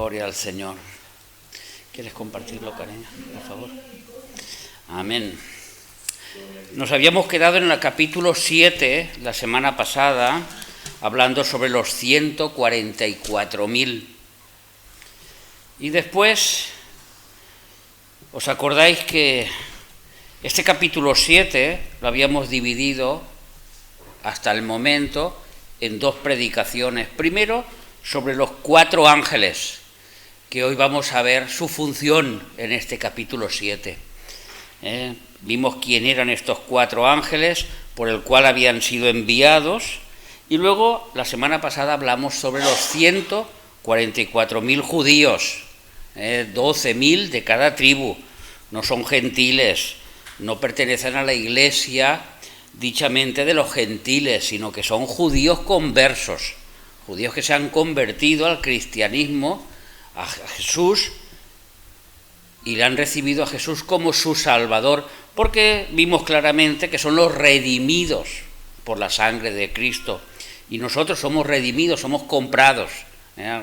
Gloria al Señor. ¿Quieres compartirlo, cariño, por favor? Amén. Nos habíamos quedado en el capítulo 7 la semana pasada, hablando sobre los 144.000. Y después, ¿os acordáis que este capítulo 7 lo habíamos dividido hasta el momento en dos predicaciones? Primero, sobre los 4 ángeles, que hoy vamos a ver su función en este capítulo 7. Vimos quién eran estos 4 ángeles, por el cual habían sido enviados, y luego la semana pasada hablamos sobre los 144.000 judíos, 12.000 de cada tribu. No son gentiles, no pertenecen a la iglesia dichamente de los gentiles, sino que son judíos conversos, judíos que se han convertido al cristianismo, a Jesús, y le han recibido a Jesús como su Salvador, porque vimos claramente que son los redimidos por la sangre de Cristo, y nosotros somos redimidos, somos comprados.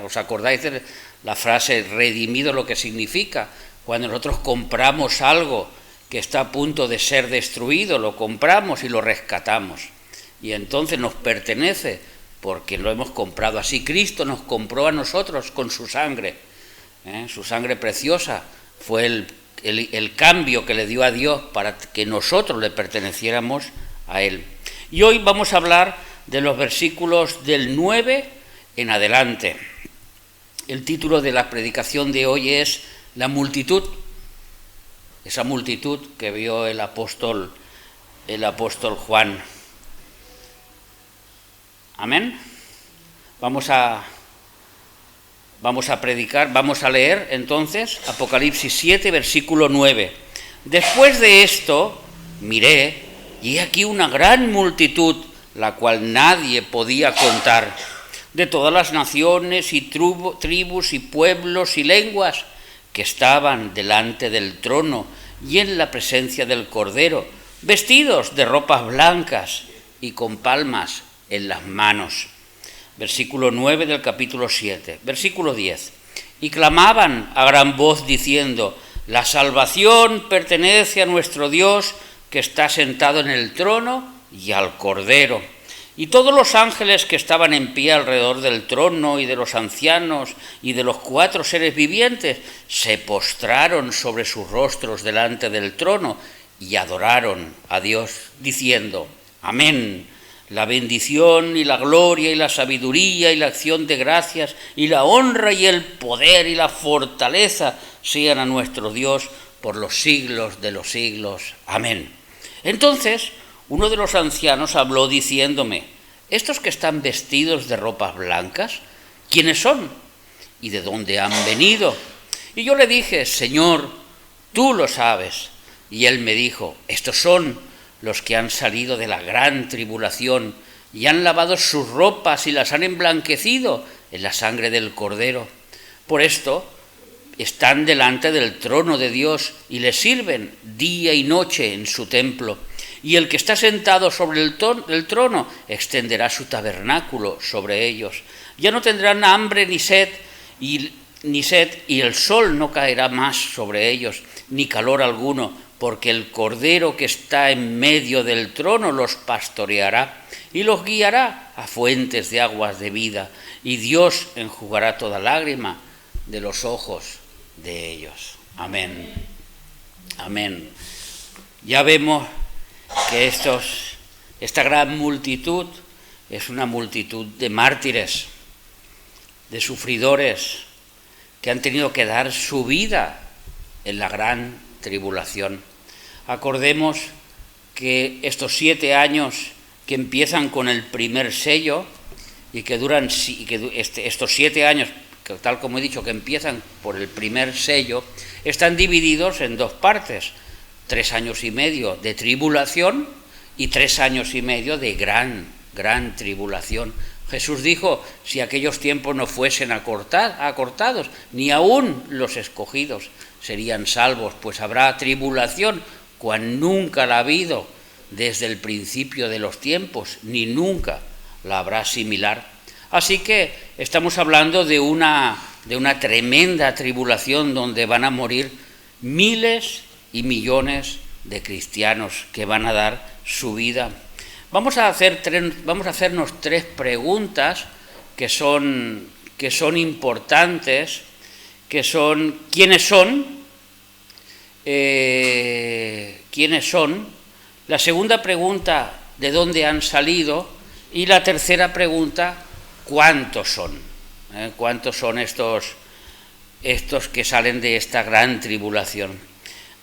¿Os acordáis de la frase redimido, lo que significa? Cuando nosotros compramos algo que está a punto de ser destruido, lo compramos y lo rescatamos, y entonces nos pertenece porque lo hemos comprado. Así Cristo nos compró a nosotros con su sangre, su sangre preciosa fue el cambio que le dio a Dios para que nosotros le perteneciéramos a Él. Y hoy vamos a hablar de los versículos del 9 en adelante. El título de la predicación de hoy es La multitud, esa multitud que vio el apóstol Juan. Amén. Vamos a predicar, vamos a leer entonces Apocalipsis 7, versículo 9. Después de esto miré, y he aquí una gran multitud, la cual nadie podía contar, de todas las naciones y tribus y pueblos y lenguas, que estaban delante del trono y en la presencia del Cordero, vestidos de ropas blancas y con palmas en las manos. Versículo 9 del capítulo 7. Versículo 10. Y clamaban a gran voz diciendo: la salvación pertenece a nuestro Dios, que está sentado en el trono, y al Cordero. Y todos los ángeles que estaban en pie alrededor del trono, y de los ancianos, y de los 4 seres vivientes, se postraron sobre sus rostros delante del trono, y adoraron a Dios, diciendo: Amén. La bendición y la gloria y la sabiduría y la acción de gracias y la honra y el poder y la fortaleza sean a nuestro Dios por los siglos de los siglos. Amén. Entonces uno de los ancianos habló diciéndome: ¿estos que están vestidos de ropas blancas, quiénes son? ¿Y de dónde han venido? Y yo le dije: Señor, tú lo sabes. Y él me dijo: estos son los que han salido de la gran tribulación y han lavado sus ropas y las han emblanquecido en la sangre del Cordero. Por esto están delante del trono de Dios y le sirven día y noche en su templo. Y el que está sentado sobre el trono extenderá su tabernáculo sobre ellos. Ya no tendrán hambre ni sed, y el sol no caerá más sobre ellos, ni calor alguno, porque el Cordero que está en medio del trono los pastoreará y los guiará a fuentes de aguas de vida, y Dios enjugará toda lágrima de los ojos de ellos. Amén. Amén. Ya vemos que esta gran multitud es una multitud de mártires, de sufridores, que han tenido que dar su vida en la gran tribulación. Acordemos que estos 7 años que empiezan con el primer sello y que duran, estos 7 años, que tal como he dicho, que empiezan por el primer sello, están divididos en 2 partes: 3 años y medio de tribulación y 3 años y medio de gran tribulación. Jesús dijo: si aquellos tiempos no fuesen acortados, ni aún los escogidos serían salvos, pues habrá tribulación cual nunca la ha habido desde el principio de los tiempos, ni nunca la habrá similar. Así que estamos hablando de una de una tremenda tribulación donde van a morir miles y millones de cristianos que van a dar su vida. Vamos a hacernos tres preguntas que son importantes, que son ¿quiénes son? ¿Quiénes son? La segunda pregunta, ¿de dónde han salido? Y la tercera pregunta, ¿cuántos son? ¿Cuántos son estos que salen de esta gran tribulación?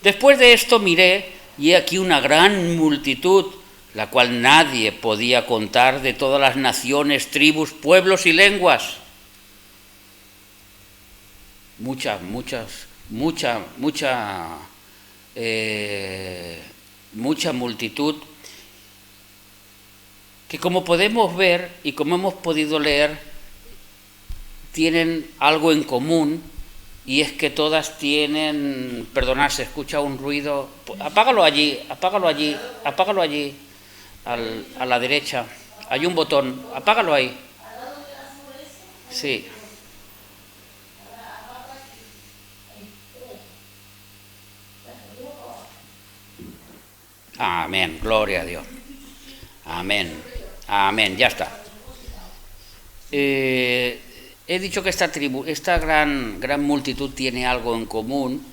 Después de esto miré, y he aquí una gran multitud, la cual nadie podía contar, de todas las naciones, tribus, pueblos y lenguas. Mucha multitud, que como podemos ver y como hemos podido leer, tienen algo en común, y es que todas tienen, perdonad, se escucha un ruido, apágalo allí, a la derecha, hay un botón, apágalo ahí. Sí. Amén, gloria a Dios. Amén, ya está. He dicho que esta gran multitud tiene algo en común,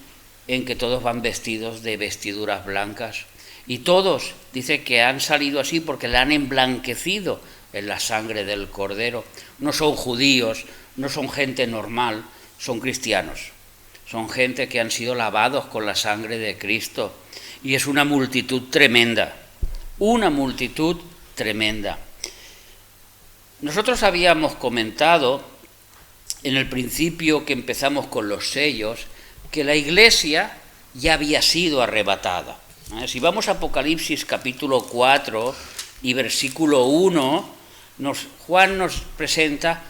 en que todos van vestidos de vestiduras blancas, y todos, dice que han salido así porque la han emblanquecido en la sangre del Cordero. No son judíos, no son gente normal, son cristianos, son gente que han sido lavados con la sangre de Cristo, y es una multitud tremenda. Nosotros habíamos comentado en el principio que empezamos con los sellos, que la Iglesia ya había sido arrebatada. Si vamos a Apocalipsis capítulo 4 y versículo 1, Juan nos presenta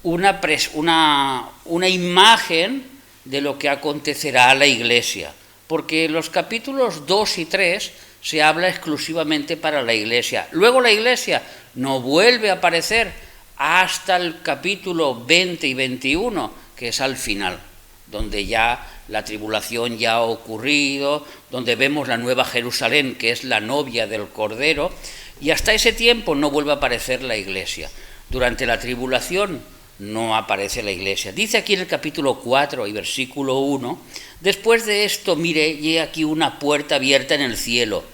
una imagen de lo que acontecerá a la Iglesia, porque en los capítulos 2 y 3 se habla exclusivamente para la Iglesia. Luego la Iglesia no vuelve a aparecer hasta el capítulo 20 y 21, que es al final, donde ya la tribulación ya ha ocurrido, donde vemos la nueva Jerusalén, que es la novia del Cordero, y hasta ese tiempo no vuelve a aparecer la Iglesia. Durante la tribulación no aparece la Iglesia. Dice aquí en el capítulo 4 y versículo 1, después de esto miré y he aquí una puerta abierta en el cielo,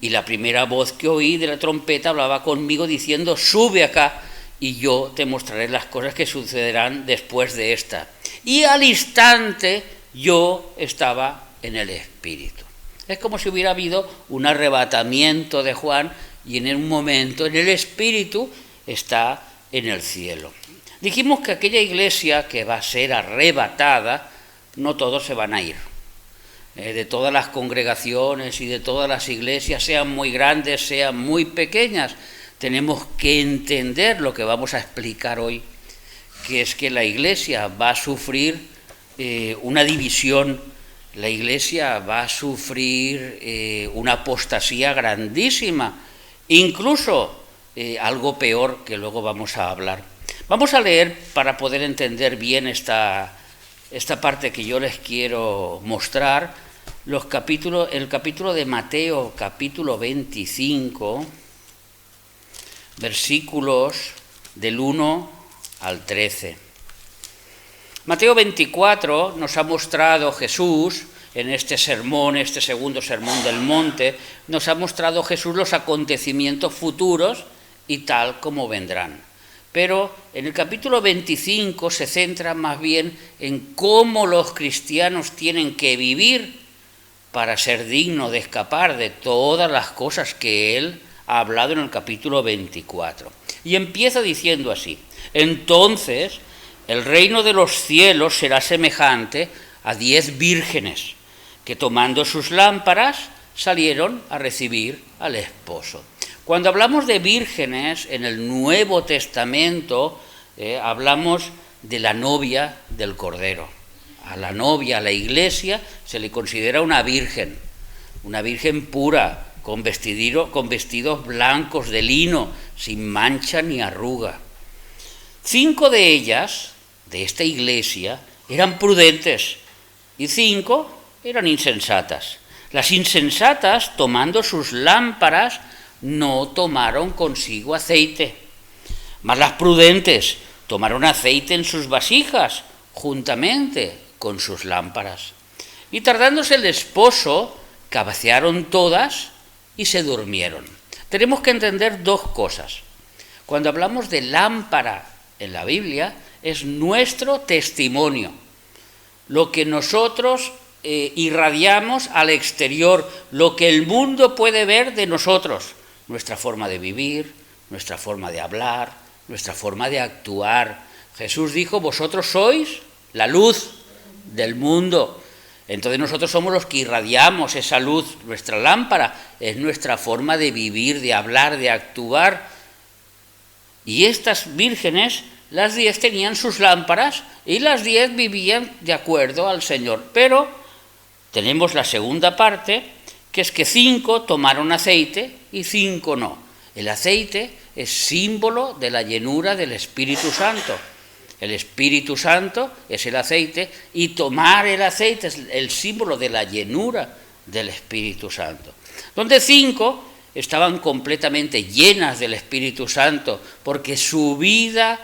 y la primera voz que oí de la trompeta hablaba conmigo diciendo, sube acá, y yo te mostraré las cosas que sucederán después de esta. Y al instante yo estaba en el Espíritu. Es como si hubiera habido un arrebatamiento de Juan, y en un momento en el Espíritu está en el cielo. Dijimos que aquella iglesia que va a ser arrebatada, no todos se van a ir. De todas las congregaciones y de todas las iglesias, sean muy grandes, sean muy pequeñas, tenemos que entender lo que vamos a explicar hoy, que es que la iglesia va a sufrir una división, la iglesia va a sufrir una apostasía grandísima, incluso algo peor que luego vamos a hablar. Vamos a leer para poder entender bien esta parte que yo les quiero mostrar, el capítulo de Mateo, capítulo 25, versículos del 1 al 13. Mateo 24 nos ha mostrado Jesús, en este sermón, este segundo sermón del monte, nos ha mostrado Jesús los acontecimientos futuros y tal como vendrán. Pero en el capítulo 25 se centra más bien en cómo los cristianos tienen que vivir para ser dignos de escapar de todas las cosas que él ha hablado en el capítulo 24. Y empieza diciendo así, entonces el reino de los cielos será semejante a 10 vírgenes que tomando sus lámparas salieron a recibir al esposo. Cuando hablamos de vírgenes en el Nuevo Testamento, hablamos de la novia del Cordero. A la novia, a la iglesia, se le considera una virgen pura, con vestidos blancos de lino, sin mancha ni arruga. 5 de ellas, de esta iglesia, eran prudentes y 5 eran insensatas. Las insensatas, tomando sus lámparas, no tomaron consigo aceite, mas las prudentes tomaron aceite en sus vasijas, juntamente con sus lámparas. Y tardándose el esposo, cabecearon todas y se durmieron. Tenemos que entender dos cosas. Cuando hablamos de lámpara en la Biblia, es nuestro testimonio, lo que nosotros irradiamos al exterior, lo que el mundo puede ver de nosotros, nuestra forma de vivir, nuestra forma de hablar, nuestra forma de actuar. Jesús dijo, vosotros sois la luz del mundo. Entonces nosotros somos los que irradiamos esa luz. Nuestra lámpara es nuestra forma de vivir, de hablar, de actuar. Y estas vírgenes, las 10 tenían sus lámparas y las 10 vivían de acuerdo al Señor. Pero tenemos la segunda parte, que es que 5 tomaron aceite y 5 no. El aceite es símbolo de la llenura del Espíritu Santo. El Espíritu Santo es el aceite y tomar el aceite es el símbolo de la llenura del Espíritu Santo. Donde 5 estaban completamente llenas del Espíritu Santo porque su vida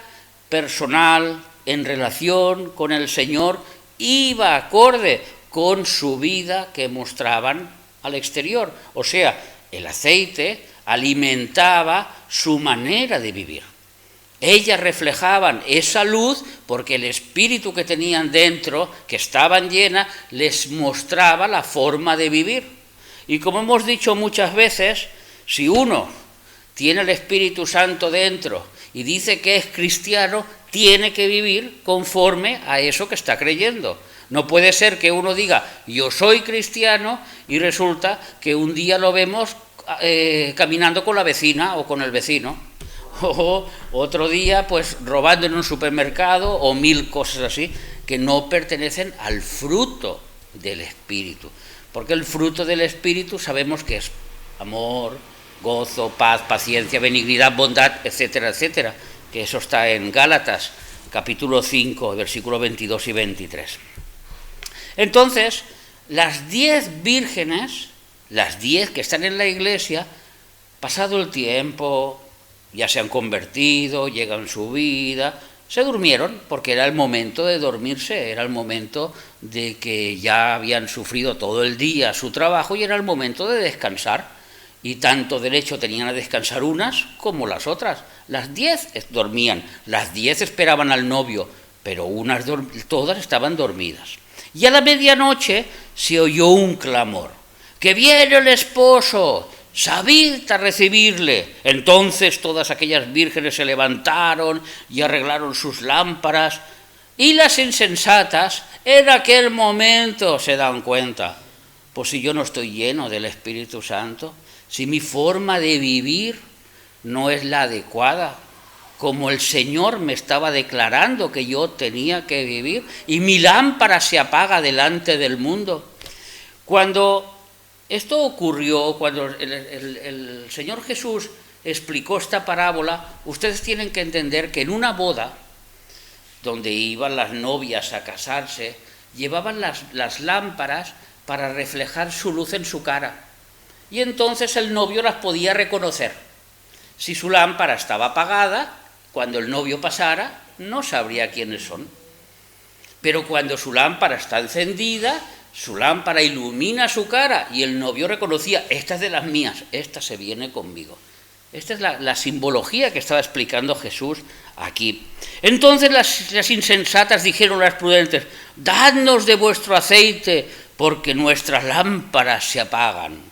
personal en relación con el Señor iba acorde con su vida que mostraban al exterior. O sea, el aceite alimentaba su manera de vivir. Ellas reflejaban esa luz porque el espíritu que tenían dentro, que estaban llenas, les mostraba la forma de vivir. Y como hemos dicho muchas veces, si uno tiene el Espíritu Santo dentro y dice que es cristiano, tiene que vivir conforme a eso que está creyendo. No puede ser que uno diga, yo soy cristiano, y resulta que un día lo vemos caminando con la vecina o con el vecino. O otro día, pues robando en un supermercado o 1000 cosas así, que no pertenecen al fruto del Espíritu. Porque el fruto del Espíritu sabemos que es amor, gozo, paz, paciencia, benignidad, bondad, etcétera, etcétera. Que eso está en Gálatas, capítulo 5, versículos 22 y 23. Entonces, las 10 vírgenes, las 10 que están en la iglesia, pasado el tiempo, ya se han convertido, llegan su vida, se durmieron porque era el momento de dormirse, era el momento de que ya habían sufrido todo el día su trabajo y era el momento de descansar. Y tanto derecho tenían a descansar unas como las otras. Las 10 dormían, las 10 esperaban al novio, pero todas estaban dormidas. Y a la medianoche se oyó un clamor, ¡que viene el esposo! ¡Salid a recibirle! Entonces todas aquellas vírgenes se levantaron y arreglaron sus lámparas, y las insensatas en aquel momento se dan cuenta, pues si yo no estoy lleno del Espíritu Santo, si mi forma de vivir no es la adecuada, como el Señor me estaba declarando que yo tenía que vivir, y mi lámpara se apaga delante del mundo. Cuando esto ocurrió, cuando el Señor Jesús explicó esta parábola, ustedes tienen que entender que en una boda, donde iban las novias a casarse, llevaban las lámparas para reflejar su luz en su cara. Y entonces el novio las podía reconocer. Si su lámpara estaba apagada, cuando el novio pasara, no sabría quiénes son. Pero cuando su lámpara está encendida, su lámpara ilumina su cara y el novio reconocía, esta es de las mías, esta se viene conmigo. Esta es la simbología que estaba explicando Jesús aquí. Entonces las insensatas dijeron a las prudentes, dadnos de vuestro aceite, porque nuestras lámparas se apagan.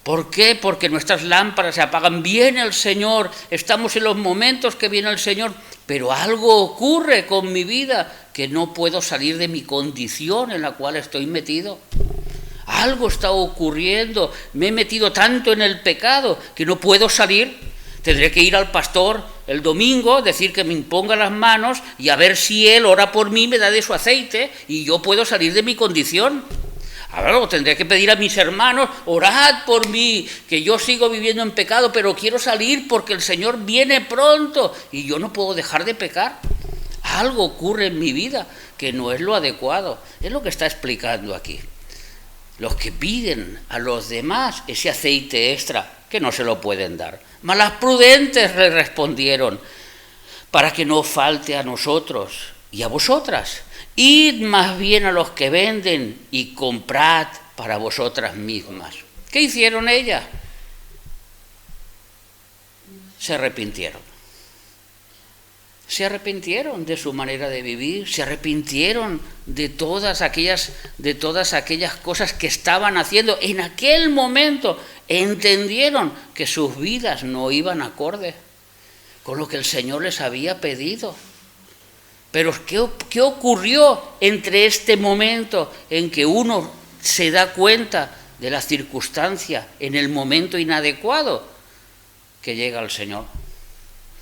¿Por qué? Porque nuestras lámparas se apagan. Viene el Señor, estamos en los momentos que viene el Señor, pero algo ocurre con mi vida, que no puedo salir de mi condición en la cual estoy metido. Algo está ocurriendo, me he metido tanto en el pecado que no puedo salir. Tendré que ir al pastor el domingo, decir que me imponga las manos y a ver si él ora por mí, me da de su aceite y yo puedo salir de mi condición. Ahora luego tendré que pedir a mis hermanos, orad por mí, que yo sigo viviendo en pecado, pero quiero salir porque el Señor viene pronto y yo no puedo dejar de pecar. Algo ocurre en mi vida, que no es lo adecuado. Es lo que está explicando aquí. Los que piden a los demás ese aceite extra, que no se lo pueden dar. Mas las prudentes le respondieron, para que no falte a nosotros y a vosotras. Id más bien a los que venden y comprad para vosotras mismas. ¿Qué hicieron ellas? Se arrepintieron. Se arrepintieron de su manera de vivir, se arrepintieron de todas aquellas cosas que estaban haciendo. En aquel momento entendieron que sus vidas no iban acorde con lo que el Señor les había pedido. Pero ¿qué ocurrió entre este momento en que uno se da cuenta de la circunstancia en el momento inadecuado que llega el Señor?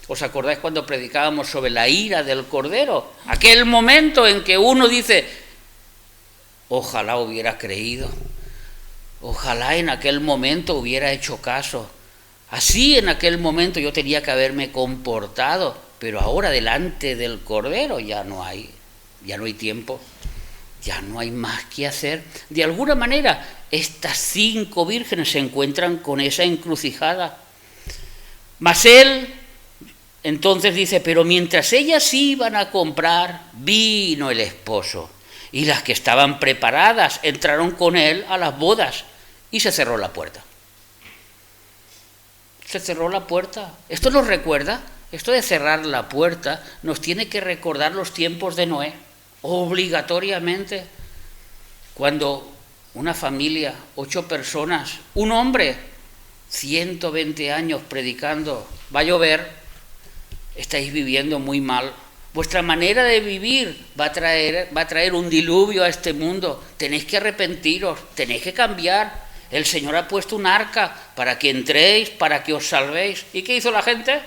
¿Os acordáis cuando predicábamos sobre la ira del Cordero? Aquel momento en que uno dice, ojalá hubiera creído, ojalá en aquel momento hubiera hecho caso. Así en aquel momento yo tenía que haberme comportado, pero ahora delante del Cordero ya no hay tiempo, ya no hay más que hacer. De alguna manera, estas 5 vírgenes se encuentran con esa encrucijada. Mas él entonces dice, pero mientras ellas iban a comprar, vino el esposo, y las que estaban preparadas entraron con él a las bodas, y se cerró la puerta. Se cerró la puerta. Esto nos recuerda, esto de cerrar la puerta, nos tiene que recordar los tiempos de Noé, obligatoriamente. Cuando una familia, 8 personas, un hombre, 120 años predicando, va a llover, estáis viviendo muy mal. Vuestra manera de vivir va a traer un diluvio a este mundo. Tenéis que arrepentiros, tenéis que cambiar. El Señor ha puesto un arca para que entréis, para que os salvéis. ¿Y qué hizo la gente?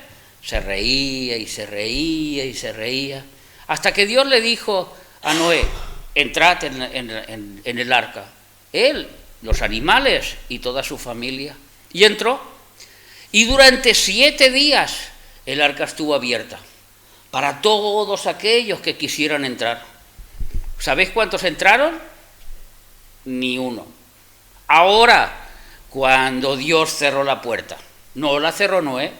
Se reía y se reía y se reía. Hasta que Dios le dijo a Noé, entrad en el arca. Él, los animales y toda su familia. Y entró. Y durante 7 días el arca estuvo abierta para todos aquellos que quisieran entrar. ¿Sabéis cuántos entraron? Ni uno. Ahora, cuando Dios cerró la puerta, no la cerró Noé,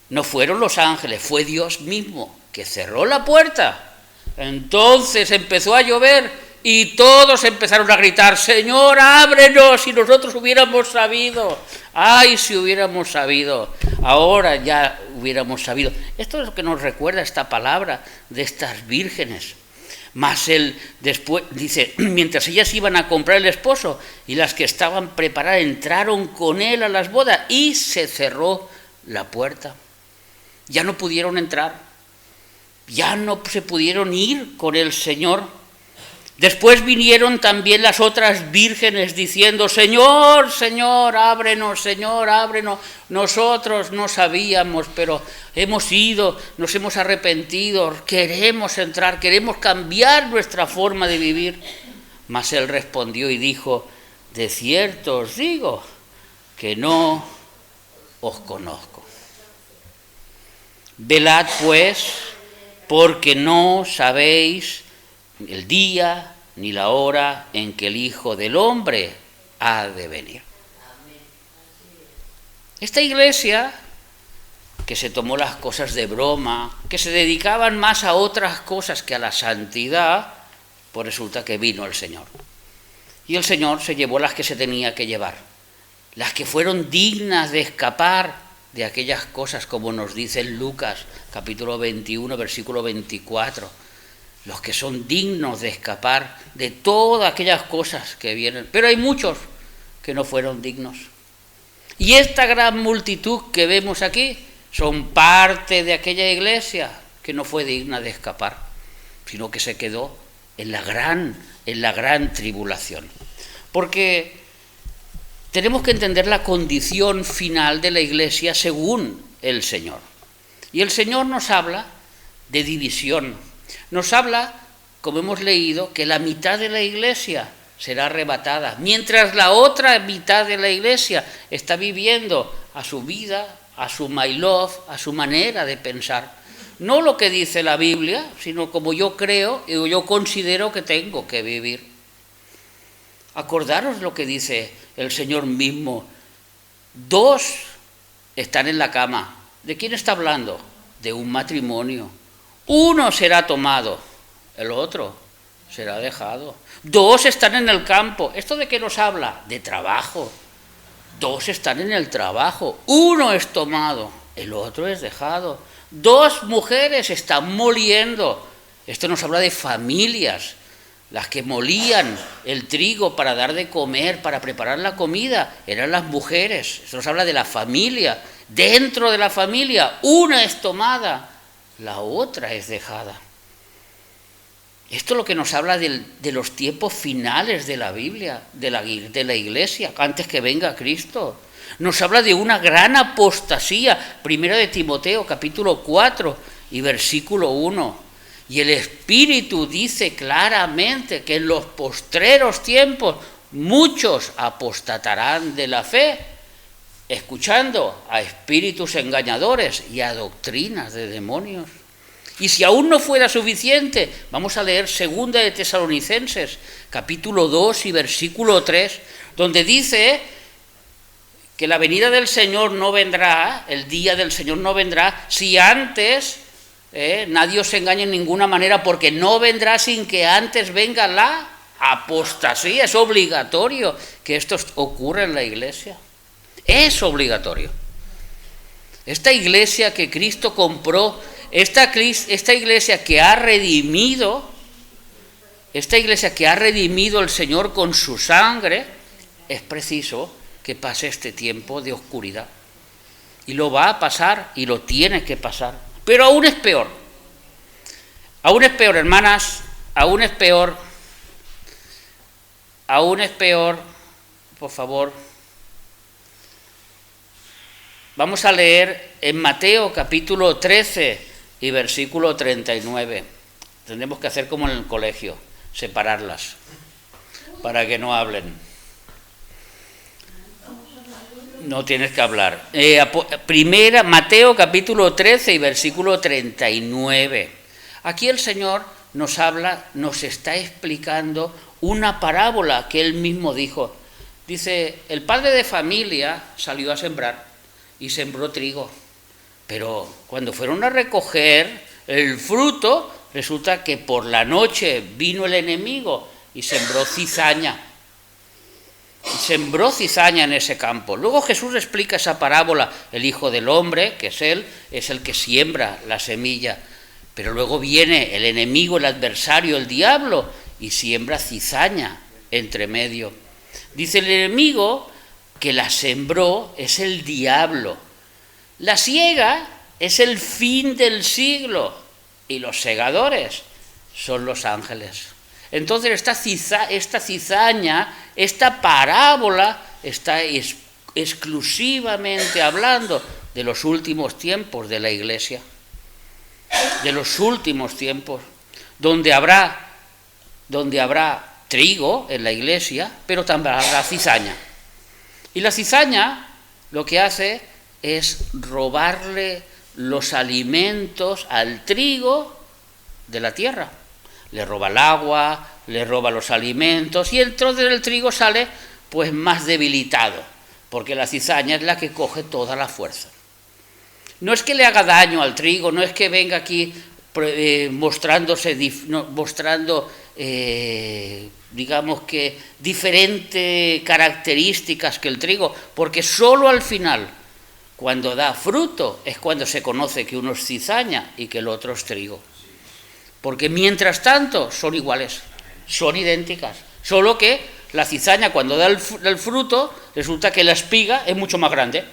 no fueron los ángeles, fue Dios mismo que cerró la puerta. Entonces empezó a llover y todos empezaron a gritar, Señor, ábrenos, si nosotros hubiéramos sabido. Ay, si hubiéramos sabido, ahora ya hubiéramos sabido. Esto es lo que nos recuerda esta palabra de estas vírgenes. Mas él después dice, mientras ellas iban a comprar el esposo y las que estaban preparadas entraron con él a las bodas y se cerró la puerta. Ya no pudieron entrar, ya no se pudieron ir con el Señor. Después vinieron también las otras vírgenes diciendo, Señor, Señor, ábrenos, nosotros no sabíamos, pero hemos ido, nos hemos arrepentido, queremos entrar, queremos cambiar nuestra forma de vivir. Mas él respondió y dijo, de cierto os digo que no os conozco. Velad pues, porque no sabéis el día ni la hora en que el Hijo del Hombre ha de venir. Esta iglesia, que se tomó las cosas de broma, que se dedicaban más a otras cosas que a la santidad, pues resulta que vino el Señor. Y el Señor se llevó las que se tenía que llevar, las que fueron dignas de escapar de aquellas cosas, como nos dice en Lucas, capítulo 21, versículo 24, los que son dignos de escapar de todas aquellas cosas que vienen. Pero hay muchos que no fueron dignos. Y esta gran multitud que vemos aquí son parte de aquella iglesia que no fue digna de escapar, sino que se quedó en la gran tribulación. Porque tenemos que entender la condición final de la iglesia según el Señor. Y el Señor nos habla de división. Nos habla, como hemos leído, que la mitad de la iglesia será arrebatada, mientras la otra mitad de la iglesia está viviendo a su vida, a su my love, a su manera de pensar. no lo que dice la Biblia, sino como yo creo y yo considero que tengo que vivir. Acordaros lo que dice el Señor mismo. 2 están en la cama. ¿De quién está hablando? De un matrimonio. 1 será tomado, el otro será dejado. 2 están en el campo. ¿Esto de qué nos habla? De trabajo. 2 están en el trabajo. 1 es tomado, el otro es dejado. 2 mujeres están moliendo. Esto nos habla de familias. Las que molían el trigo para dar de comer, para preparar la comida, eran las mujeres. Esto nos habla de la familia. Dentro de la familia, 1 es tomada, la otra es dejada. Esto es lo que nos habla de los tiempos finales de la Biblia, de la Iglesia, antes que venga Cristo. Nos habla de una gran apostasía. Primera de Timoteo, capítulo 4 y versículo 1. Y el Espíritu dice claramente que en los postreros tiempos muchos apostatarán de la fe, escuchando a espíritus engañadores y a doctrinas de demonios. Y si aún no fuera suficiente, vamos a leer 2 de Tesalonicenses, capítulo 2 y versículo 3, donde dice que la venida del Señor no vendrá, el día del Señor no vendrá, si antes... nadie os engañe en ninguna manera, porque no vendrá sin que antes venga la apostasía. Es obligatorio que esto ocurra en la Iglesia. Es obligatorio. Esta Iglesia que Cristo compró, esta Iglesia que ha redimido, el Señor con su sangre, es preciso que pase este tiempo de oscuridad. Y lo va a pasar y lo tiene que pasar. Pero aún es peor, hermanas, aún es peor, por favor. Vamos a leer en Mateo capítulo 13 y versículo 39. Tendremos que hacer como en el colegio, separarlas, para que no hablen. No tienes que hablar. Mateo capítulo 13 y versículo 39. Aquí el Señor nos está explicando una parábola que Él mismo dijo. Dice, el padre de familia salió a sembrar y sembró trigo. Pero cuando fueron a recoger el fruto, resulta que por la noche vino el enemigo y sembró cizaña. Sembró cizaña en ese campo. Luego Jesús explica esa parábola. El Hijo del Hombre, que es Él, es el que siembra la semilla. Pero luego viene el enemigo, el adversario, el diablo, y siembra cizaña entre medio. Dice el enemigo que la sembró es el diablo. La siega es el fin del siglo y los segadores son los ángeles. Entonces esta cizaña, esta parábola está exclusivamente hablando de los últimos tiempos de la Iglesia, de los últimos tiempos, donde habrá trigo en la Iglesia, pero también habrá cizaña. Y la cizaña lo que hace es robarle los alimentos al trigo de la tierra. Le roba el agua, le roba los alimentos y entonces el trigo sale pues más debilitado, porque la cizaña es la que coge toda la fuerza. No es que le haga daño al trigo, no es que venga aquí mostrando digamos que diferentes características que el trigo, porque solo al final, cuando da fruto, es cuando se conoce que uno es cizaña y que el otro es trigo. Porque mientras tanto son iguales, son idénticas, solo que la cizaña cuando da el fruto resulta que la espiga es mucho más grande.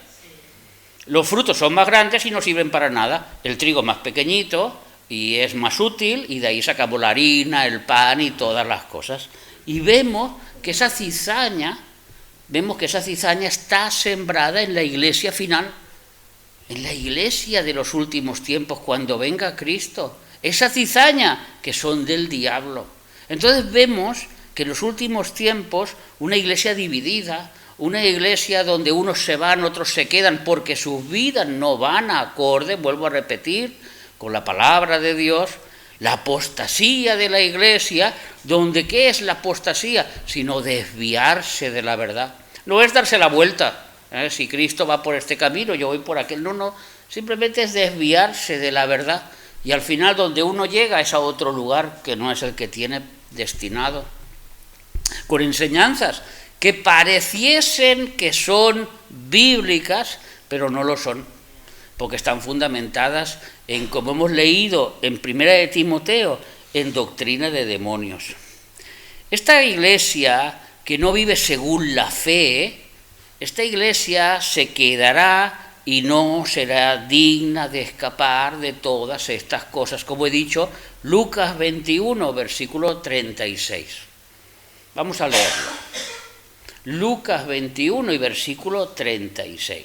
Los frutos son más grandes y no sirven para nada. El trigo es más pequeñito y es más útil y de ahí sacamos la harina, el pan y todas las cosas. Y vemos que esa cizaña está sembrada en la Iglesia final, en la Iglesia de los últimos tiempos, cuando venga Cristo. Esa cizaña que son del diablo. Entonces vemos que en los últimos tiempos una iglesia dividida, una iglesia donde unos se van, otros se quedan, porque sus vidas no van acorde, vuelvo a repetir, con la palabra de Dios, la apostasía de la Iglesia, donde ¿qué es la apostasía? Sino desviarse de la verdad. No es darse la vuelta, si Cristo va por este camino, yo voy por aquel, no, simplemente es desviarse de la verdad, y al final donde uno llega es a otro lugar que no es el que tiene destinado, con enseñanzas que pareciesen que son bíblicas, pero no lo son, porque están fundamentadas en, como hemos leído en 1 de Timoteo, en doctrina de demonios. Esta iglesia que no vive según la fe, esta iglesia se quedará y no será digna de escapar de todas estas cosas, como he dicho, Lucas 21, versículo 36. Vamos a leerlo. Lucas 21 y versículo 36.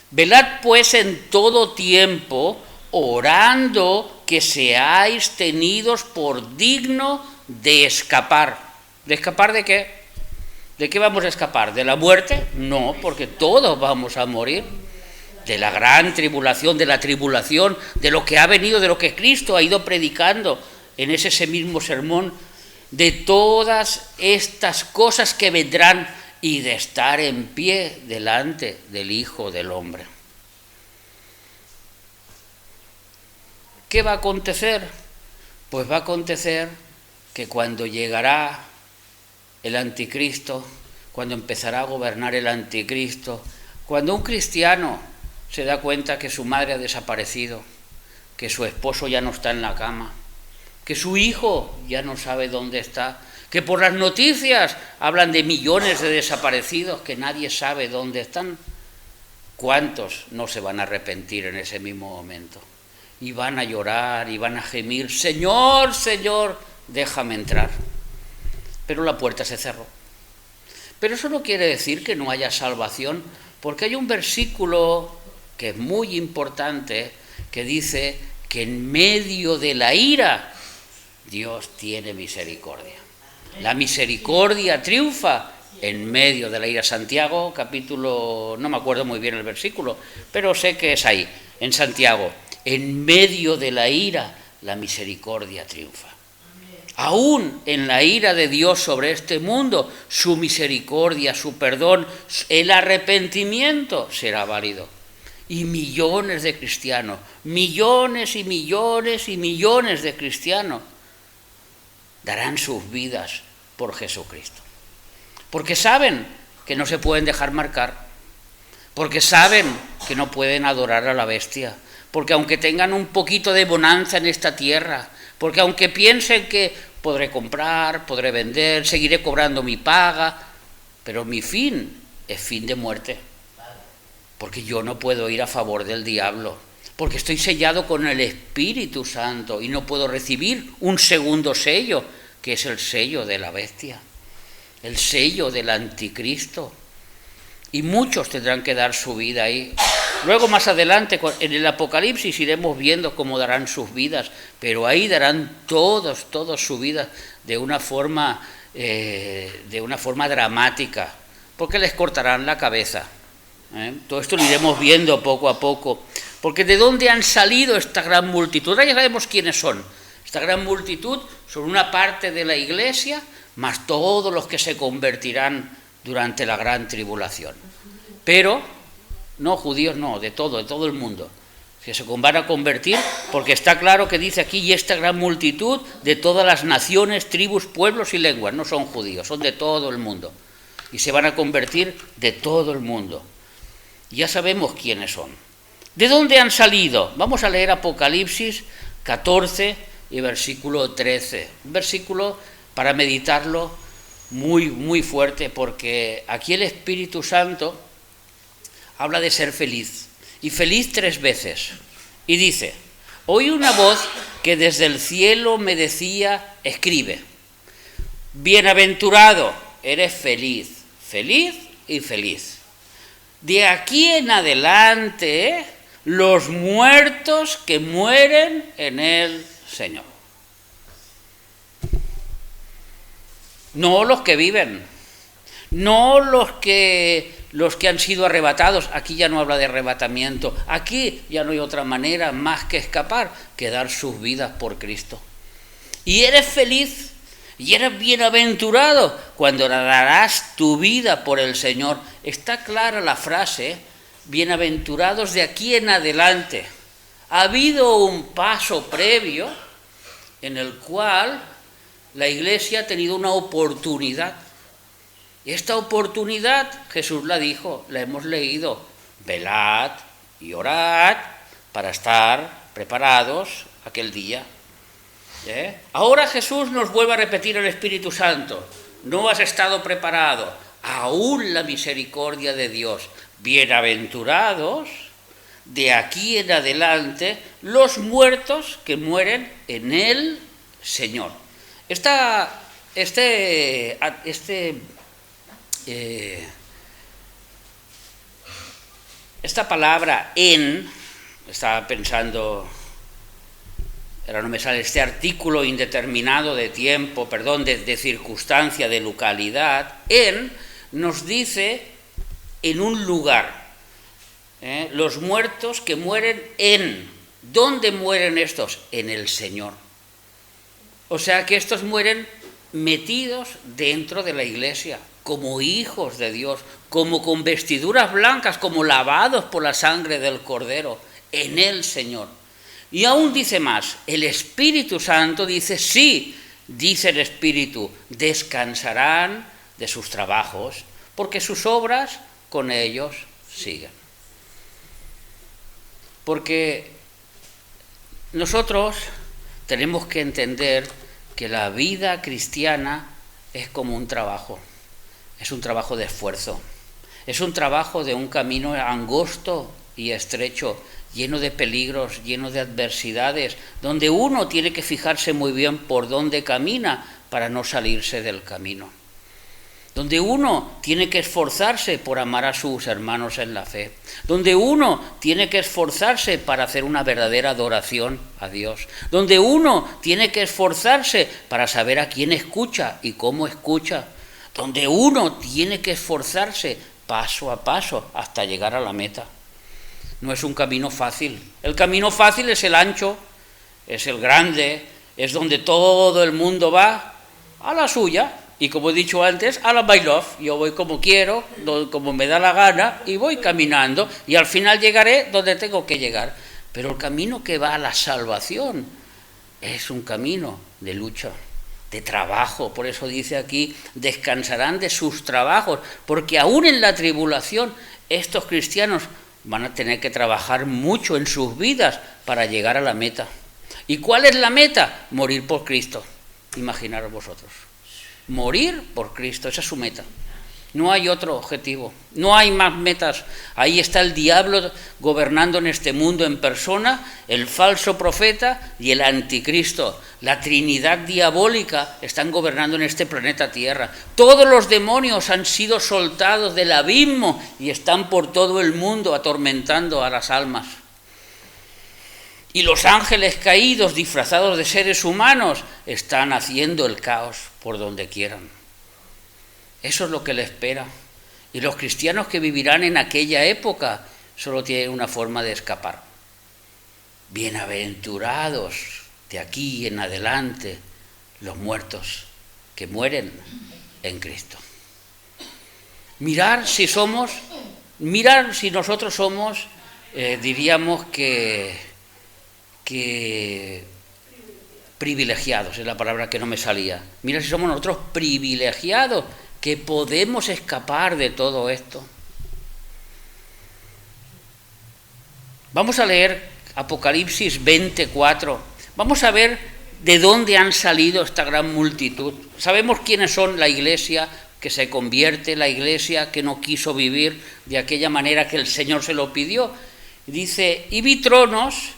Velad pues en todo tiempo, orando que seáis tenidos por digno de escapar. ¿De escapar de qué? ¿De qué vamos a escapar? ¿De la muerte? No, porque todos vamos a morir. De la gran tribulación, de la tribulación, de lo que ha venido, de lo que Cristo ha ido predicando en ese mismo sermón, de todas estas cosas que vendrán y de estar en pie delante del Hijo del Hombre. ¿Qué va a acontecer? Pues va a acontecer que cuando llegará el anticristo, cuando empezará a gobernar el anticristo, cuando un cristiano se da cuenta que su madre ha desaparecido, que su esposo ya no está en la cama, que su hijo ya no sabe dónde está, que por las noticias hablan de millones de desaparecidos que nadie sabe dónde están. ¿Cuántos no se van a arrepentir en ese mismo momento? Y van a llorar y van a gemir, Señor, Señor, déjame entrar. Pero la puerta se cerró. Pero eso no quiere decir que no haya salvación, porque hay un versículo que es muy importante, que dice que en medio de la ira Dios tiene misericordia. La misericordia triunfa en medio de la ira. Santiago, capítulo, no me acuerdo muy bien el versículo, pero sé que es ahí, en Santiago. En medio de la ira, la misericordia triunfa. Aún en la ira de Dios sobre este mundo, su misericordia, su perdón, el arrepentimiento será válido. Y millones de cristianos, millones y millones y millones de cristianos darán sus vidas por Jesucristo. Porque saben que no se pueden dejar marcar, porque saben que no pueden adorar a la bestia, porque aunque tengan un poquito de bonanza en esta tierra, porque aunque piensen que podré comprar, podré vender, seguiré cobrando mi paga, pero mi fin es fin de muerte, porque yo no puedo ir a favor del diablo, porque estoy sellado con el Espíritu Santo y no puedo recibir un segundo sello, que es el sello de la bestia, el sello del anticristo. Y muchos tendrán que dar su vida ahí. Luego más adelante en el Apocalipsis iremos viendo cómo darán sus vidas, pero ahí darán todos su vida de una forma dramática, porque les cortarán la cabeza. Todo esto lo iremos viendo poco a poco, porque ¿de dónde han salido esta gran multitud? Ahora ya sabemos quiénes son. Esta gran multitud son una parte de la iglesia, más todos los que se convertirán durante la gran tribulación. Pero, no judíos, no, de todo el mundo, que se van a convertir, porque está claro que dice aquí, y esta gran multitud de todas las naciones, tribus, pueblos y lenguas, no son judíos, son de todo el mundo, y se van a convertir de todo el mundo. Ya sabemos quiénes son. ¿De dónde han salido? Vamos a leer Apocalipsis 14 y versículo 13, un versículo para meditarlo muy, muy fuerte, porque aquí el Espíritu Santo habla de ser feliz, y feliz 3 veces, y dice: oí una voz que desde el cielo me decía, escribe, bienaventurado, eres feliz, feliz y feliz. De aquí en adelante, los muertos que mueren en el Señor. No los que viven, no los que han sido arrebatados. Aquí ya no habla de arrebatamiento, aquí ya no hay otra manera más que escapar que dar sus vidas por Cristo. Y eres feliz y eres bienaventurado cuando darás tu vida por el Señor. Está clara la frase, bienaventurados de aquí en adelante. Ha habido un paso previo en el cual la Iglesia ha tenido una oportunidad. Y esta oportunidad, Jesús la dijo, la hemos leído: velad y orad para estar preparados aquel día. Ahora Jesús nos vuelve a repetir el Espíritu Santo: no has estado preparado, aún la misericordia de Dios. Bienaventurados de aquí en adelante los muertos que mueren en el Señor. Esta palabra en, estaba pensando, ahora no me sale, este artículo indeterminado de tiempo, perdón, de circunstancia, de localidad, en, nos dice en un lugar. Los muertos que mueren en. ¿Dónde mueren estos? En el Señor. O sea que estos mueren metidos dentro de la Iglesia, como hijos de Dios, como con vestiduras blancas, como lavados por la sangre del Cordero, en el Señor. Y aún dice más, el Espíritu Santo dice, sí, dice el Espíritu, descansarán de sus trabajos, porque sus obras con ellos siguen. Porque nosotros tenemos que entender que la vida cristiana es como un trabajo, es un trabajo de esfuerzo, es un trabajo de un camino angosto y estrecho, lleno de peligros, lleno de adversidades, donde uno tiene que fijarse muy bien por dónde camina para no salirse del camino, donde uno tiene que esforzarse por amar a sus hermanos en la fe, donde uno tiene que esforzarse para hacer una verdadera adoración a Dios, donde uno tiene que esforzarse para saber a quién escucha y cómo escucha, donde uno tiene que esforzarse paso a paso hasta llegar a la meta. No es un camino fácil. El camino fácil es el ancho, es el grande, es donde todo el mundo va a la suya. Y como he dicho antes, a la my love, yo voy como quiero, como me da la gana, y voy caminando, y al final llegaré donde tengo que llegar. Pero el camino que va a la salvación es un camino de lucha, de trabajo. Por eso dice aquí, descansarán de sus trabajos, porque aún en la tribulación estos cristianos van a tener que trabajar mucho en sus vidas para llegar a la meta. ¿Y cuál es la meta? Morir por Cristo. Imaginaros vosotros. Morir por Cristo, esa es su meta. No hay otro objetivo, no hay más metas. Ahí está el diablo gobernando en este mundo en persona, el falso profeta y el anticristo. La Trinidad diabólica están gobernando en este planeta Tierra. Todos los demonios han sido soltados del abismo y están por todo el mundo atormentando a las almas. Y los ángeles caídos, disfrazados de seres humanos, están haciendo el caos por donde quieran. Eso es lo que le espera. Y los cristianos que vivirán en aquella época solo tienen una forma de escapar. Bienaventurados de aquí en adelante los muertos que mueren en Cristo. Mirar si nosotros somos, diríamos que privilegiados, es la palabra que no me salía. Mira si somos nosotros privilegiados, que podemos escapar de todo esto. Vamos a leer Apocalipsis 24. Vamos a ver de dónde han salido esta gran multitud. Sabemos quiénes son: la iglesia que se convierte, la iglesia que no quiso vivir de aquella manera que el Señor se lo pidió. Dice, y vi tronos,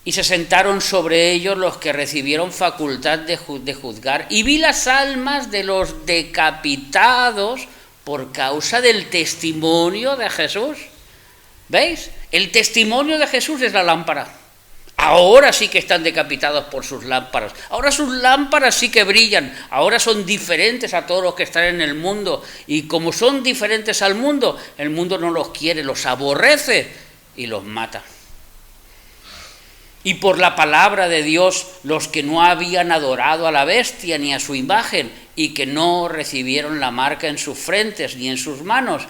y se sentaron sobre ellos los que recibieron facultad de juzgar. Y vi las almas de los decapitados por causa del testimonio de Jesús. ¿Veis? El testimonio de Jesús es la lámpara. Ahora sí que están decapitados por sus lámparas. Ahora sus lámparas sí que brillan. Ahora son diferentes a todos los que están en el mundo. Y como son diferentes al mundo, el mundo no los quiere, los aborrece y los mata. Y por la palabra de Dios, los que no habían adorado a la bestia ni a su imagen y que no recibieron la marca en sus frentes ni en sus manos,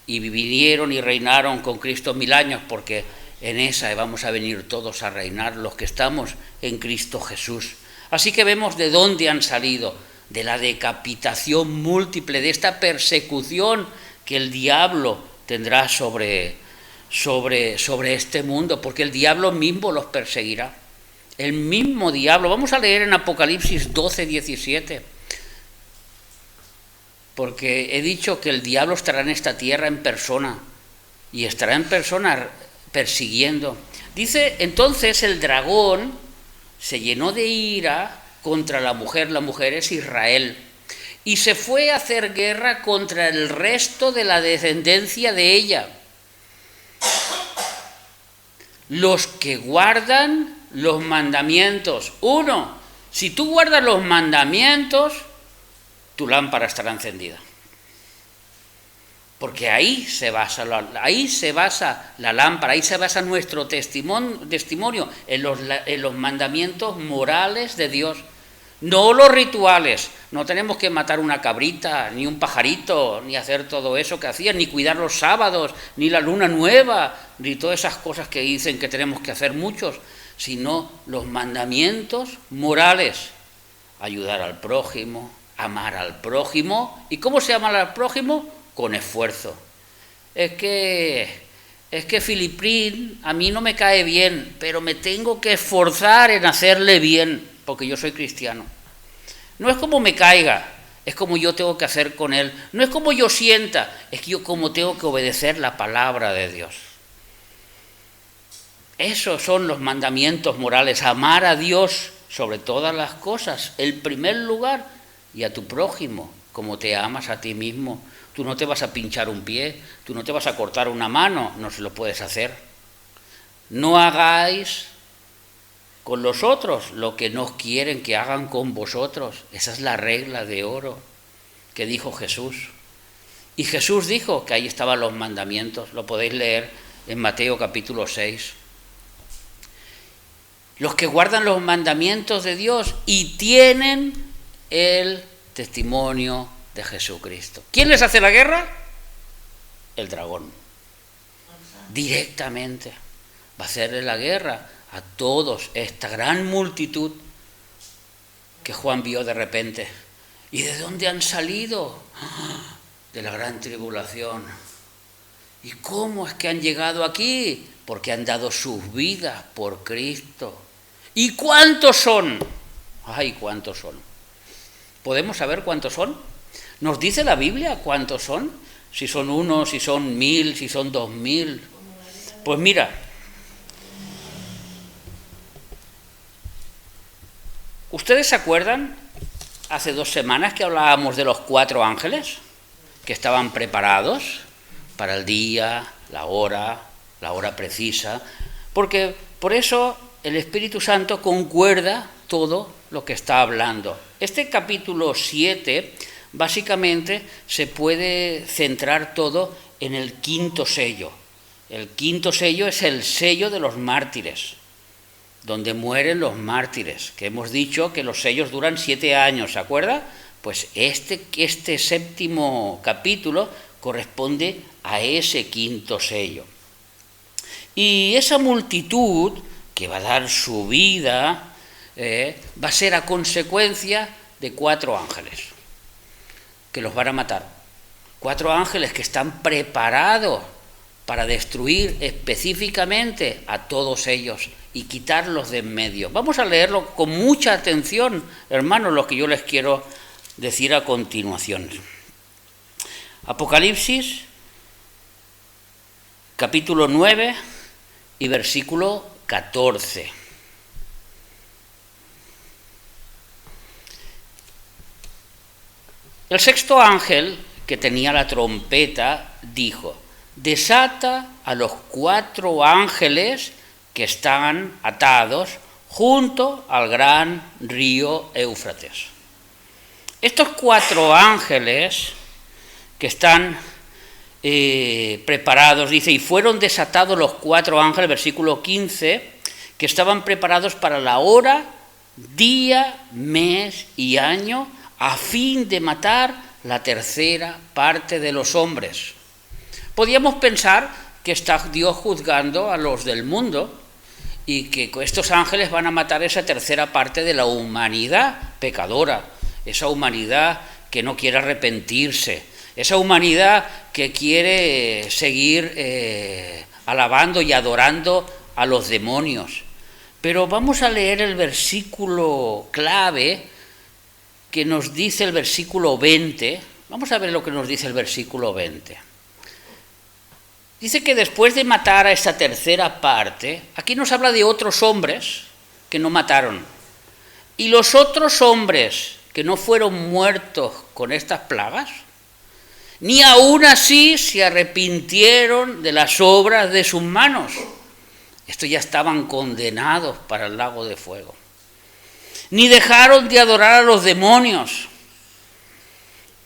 y vinieron y reinaron con Cristo 1000 años, porque en esa vamos a venir todos a reinar los que estamos en Cristo Jesús. Así que vemos de dónde han salido, de la decapitación múltiple, de esta persecución que el diablo tendrá sobre este mundo, porque el diablo mismo los perseguirá. El mismo diablo. Vamos a leer en Apocalipsis 12, 17. Porque he dicho que el diablo estará en esta tierra en persona, y estará en persona persiguiendo. Dice, entonces el dragón se llenó de ira contra la mujer es Israel, y se fue a hacer guerra contra el resto de la descendencia de ella, los que guardan los mandamientos. Uno, si tú guardas los mandamientos, tu lámpara estará encendida. Porque ahí se basa la lámpara, ahí se basa nuestro testimonio en los mandamientos morales de Dios, no los rituales. No tenemos que matar una cabrita, ni un pajarito, ni hacer todo eso que hacían, ni cuidar los sábados, ni la luna nueva, ni todas esas cosas que dicen que tenemos que hacer muchos, sino los mandamientos morales: ayudar al prójimo, amar al prójimo. ¿Y cómo se ama al prójimo? Con esfuerzo. Es que Filipín a mí no me cae bien, pero me tengo que esforzar en hacerle bien, porque yo soy cristiano. No es como me caiga, es como yo tengo que hacer con él. No es como yo sienta, es que yo como tengo que obedecer la palabra de Dios. Esos son los mandamientos morales: amar a Dios sobre todas las cosas, en primer lugar, y a tu prójimo como te amas a ti mismo. Tú no te vas a pinchar un pie, tú no te vas a cortar una mano, no se lo puedes hacer. No hagáis con los otros lo que no quieren que hagan con vosotros. Esa es la regla de oro que dijo Jesús. Y Jesús dijo que ahí estaban los mandamientos, lo podéis leer en Mateo capítulo 6. Los que guardan los mandamientos de Dios y tienen el testimonio de Jesucristo. ¿Quién les hace la guerra? El dragón. Directamente va a hacerle la guerra a todos, esta gran multitud que Juan vio de repente. ¿Y de dónde han salido? De la gran tribulación. ¿Y cómo es que han llegado aquí? Porque han dado sus vidas por Cristo. ¿Y cuántos son? ¡Ay, cuántos son! ¿Podemos saber cuántos son? ¿Nos dice la Biblia cuántos son? Si son 1, si son 1000, si son 2000. Pues mira, ¿ustedes se acuerdan hace 2 semanas que hablábamos de los 4 ángeles que estaban preparados para el día, la hora precisa? Porque por eso el Espíritu Santo concuerda todo lo que está hablando. Este capítulo 7 básicamente se puede centrar todo en el 5.º sello. El 5.º sello es el sello de los mártires, donde mueren los mártires, que hemos dicho que los sellos duran 7 años, ¿se acuerda? Pues este 7.º capítulo corresponde a ese 5.º sello. Y esa multitud que va a dar su vida va a ser a consecuencia de 4 ángeles que los van a matar. 4 ángeles que están preparados para destruir específicamente a todos ellos y quitarlos de en medio. Vamos a leerlo con mucha atención, hermanos, lo que yo les quiero decir a continuación. Apocalipsis, capítulo 9 y versículo 14. El 6.º ángel, que tenía la trompeta, dijo: desata a los 4 ángeles que están atados junto al gran río Éufrates. Estos 4 ángeles que están preparados, dice, y fueron desatados los 4 ángeles, versículo 15, que estaban preparados para la hora, día, mes y año, a fin de matar la tercera parte de los hombres. Podríamos pensar que está Dios juzgando a los del mundo y que estos ángeles van a matar esa tercera parte de la humanidad pecadora, esa humanidad que no quiere arrepentirse, esa humanidad que quiere seguir alabando y adorando a los demonios. Pero vamos a leer el versículo clave que nos dice el versículo 20. Vamos a ver lo que nos dice el versículo 20. Dice que después de matar a esta tercera parte, aquí nos habla de otros hombres que no mataron. Y los otros hombres que no fueron muertos con estas plagas, ni aún así se arrepintieron de las obras de sus manos. Estos ya estaban condenados para el lago de fuego. Ni dejaron de adorar a los demonios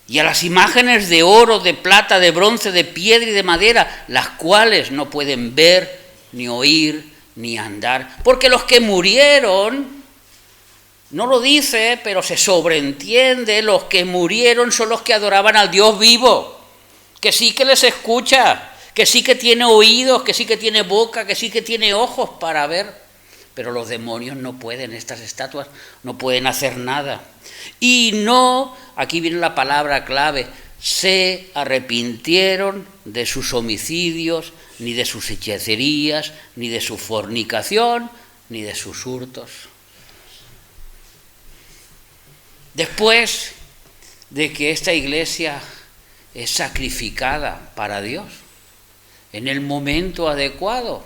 y a las imágenes de oro, de plata, de bronce, de piedra y de madera, las cuales no pueden ver, ni oír, ni andar. Porque los que murieron, no lo dice, pero se sobreentiende, los que murieron son los que adoraban al Dios vivo, que sí que les escucha, que sí que tiene oídos, que sí que tiene boca, que sí que tiene ojos para ver. Pero los demonios no pueden, estas estatuas no pueden hacer nada. Y no, aquí viene la palabra clave, se arrepintieron de sus homicidios, ni de sus hechicerías, ni de su fornicación, ni de sus hurtos. Después de que esta iglesia es sacrificada para Dios, en el momento adecuado,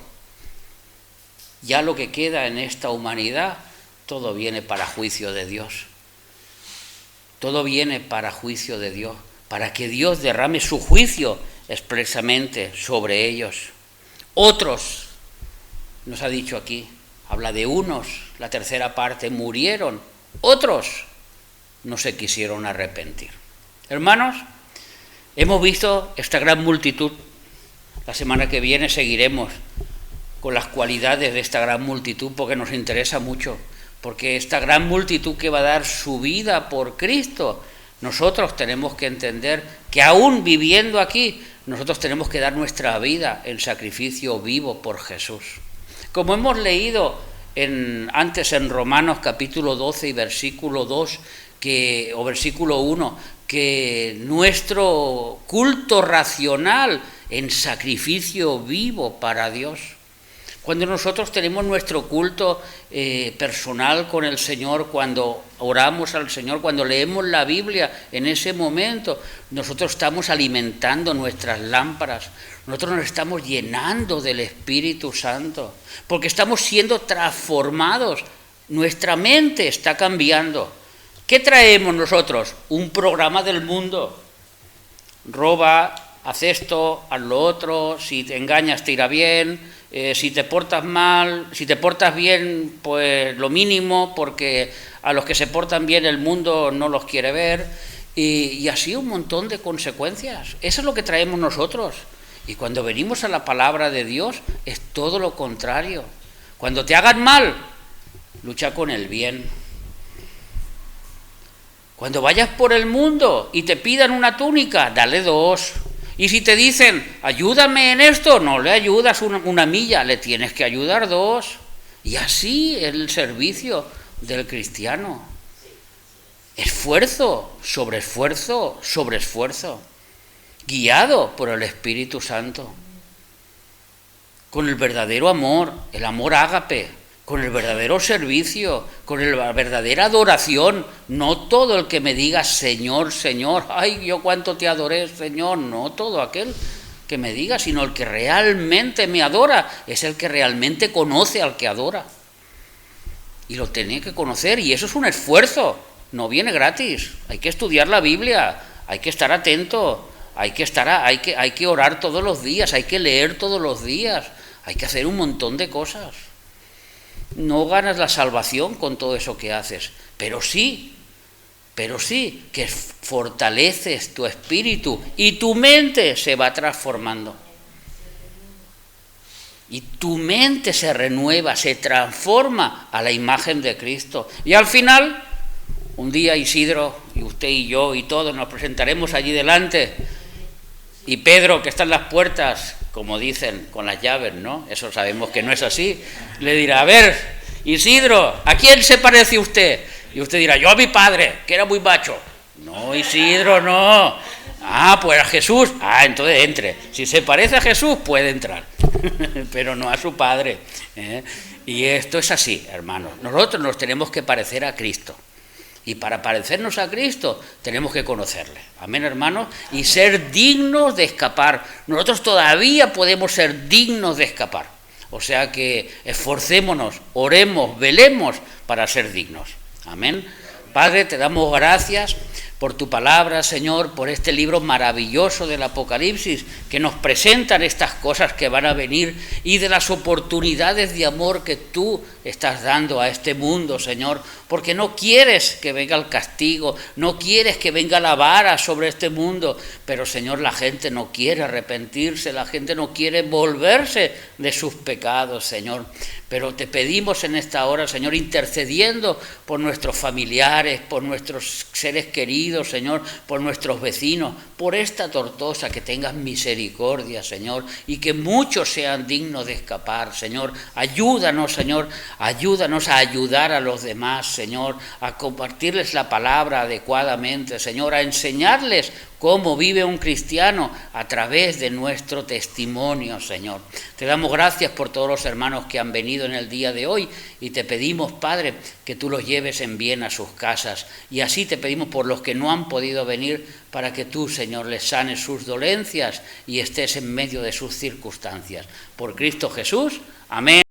ya lo que queda en esta humanidad, todo viene para juicio de Dios. Todo viene para juicio de Dios, para que Dios derrame su juicio expresamente sobre ellos. Otros, nos ha dicho aquí, habla de unos, la tercera parte murieron, otros no se quisieron arrepentir. Hermanos, hemos visto esta gran multitud. La semana que viene seguiremos con las cualidades de esta gran multitud porque nos interesa mucho, porque esta gran multitud que va a dar su vida por Cristo, nosotros tenemos que entender que aún viviendo aquí, nosotros tenemos que dar nuestra vida en sacrificio vivo por Jesús. Como hemos leído antes en Romanos capítulo 12 y versículo 2, o versículo 1, que nuestro culto racional en sacrificio vivo para Dios. Cuando nosotros tenemos nuestro culto personal con el Señor, cuando oramos al Señor, cuando leemos la Biblia, en ese momento nosotros estamos alimentando nuestras lámparas, nosotros nos estamos llenando del Espíritu Santo, porque estamos siendo transformados, nuestra mente está cambiando. ¿Qué traemos nosotros? Un programa del mundo. Roba, haz esto, haz lo otro, si te engañas te irá bien, si te portas mal, si te portas bien, pues lo mínimo, porque a los que se portan bien el mundo no los quiere ver, y así un montón de consecuencias. Eso es lo que traemos nosotros. Y cuando venimos a la palabra de Dios es todo lo contrario. Cuando te hagan mal, lucha con el bien. Cuando vayas por el mundo y te pidan una túnica, dale 2. Y si te dicen, ayúdame en esto, no le ayudas una milla, le tienes que ayudar 2. Y así es el servicio del cristiano. Esfuerzo sobre esfuerzo sobre esfuerzo, guiado por el Espíritu Santo, con el verdadero amor, el amor ágape, con el verdadero servicio, con la verdadera adoración. No todo el que me diga Señor, Señor, ay, yo cuánto te adoré, Señor, no todo aquel que me diga, sino el que realmente me adora, es el que realmente conoce al que adora. Y lo tiene que conocer, y eso es un esfuerzo, no viene gratis. Hay que estudiar la Biblia, hay que estar atento, hay que orar todos los días, hay que leer todos los días, hay que hacer un montón de cosas. no ganas la salvación con todo eso que haces, pero sí que fortaleces tu espíritu y tu mente se va transformando. Y tu mente se renueva, se transforma a la imagen de Cristo. Y al final, un día Isidro y usted y yo y todos nos presentaremos allí delante. Y Pedro, que está en las puertas, como dicen, con las llaves, ¿no? Eso sabemos que no es así. Le dirá, a ver, Isidro, ¿a quién se parece usted? Y usted dirá, yo a mi padre, que era muy macho. No, Isidro, no. Ah, pues a Jesús. Ah, entonces entre. Si se parece a Jesús, puede entrar. Pero no a su padre. Y esto es así, hermanos. Nosotros nos tenemos que parecer a Cristo. Y para parecernos a Cristo tenemos que conocerle. Amén, hermanos. Y ser dignos de escapar. Nosotros todavía podemos ser dignos de escapar. O sea que esforcémonos, oremos, velemos para ser dignos. Amén. Padre, te damos gracias por tu palabra, Señor, por este libro maravilloso del Apocalipsis, que nos presentan estas cosas que van a venir y de las oportunidades de amor que tú estás dando a este mundo, Señor, porque no quieres que venga el castigo, no quieres que venga la vara sobre este mundo, pero, Señor, la gente no quiere arrepentirse, la gente no quiere volverse de sus pecados, Señor. Pero te pedimos en esta hora, Señor, intercediendo por nuestros familiares, por nuestros seres queridos, Señor, por nuestros vecinos, por esta Tortosa, que tengas misericordia, Señor, y que muchos sean dignos de escapar, Señor. Ayúdanos, Señor, ayúdanos a ayudar a los demás, Señor, a compartirles la palabra adecuadamente, Señor, a enseñarles cómo vive un cristiano a través de nuestro testimonio, Señor. Te damos gracias por todos los hermanos que han venido en el día de hoy y te pedimos, Padre, que tú los lleves en bien a sus casas. Y así te pedimos por los que no han podido venir, para que tú, Señor, les sanes sus dolencias y estés en medio de sus circunstancias. Por Cristo Jesús. Amén.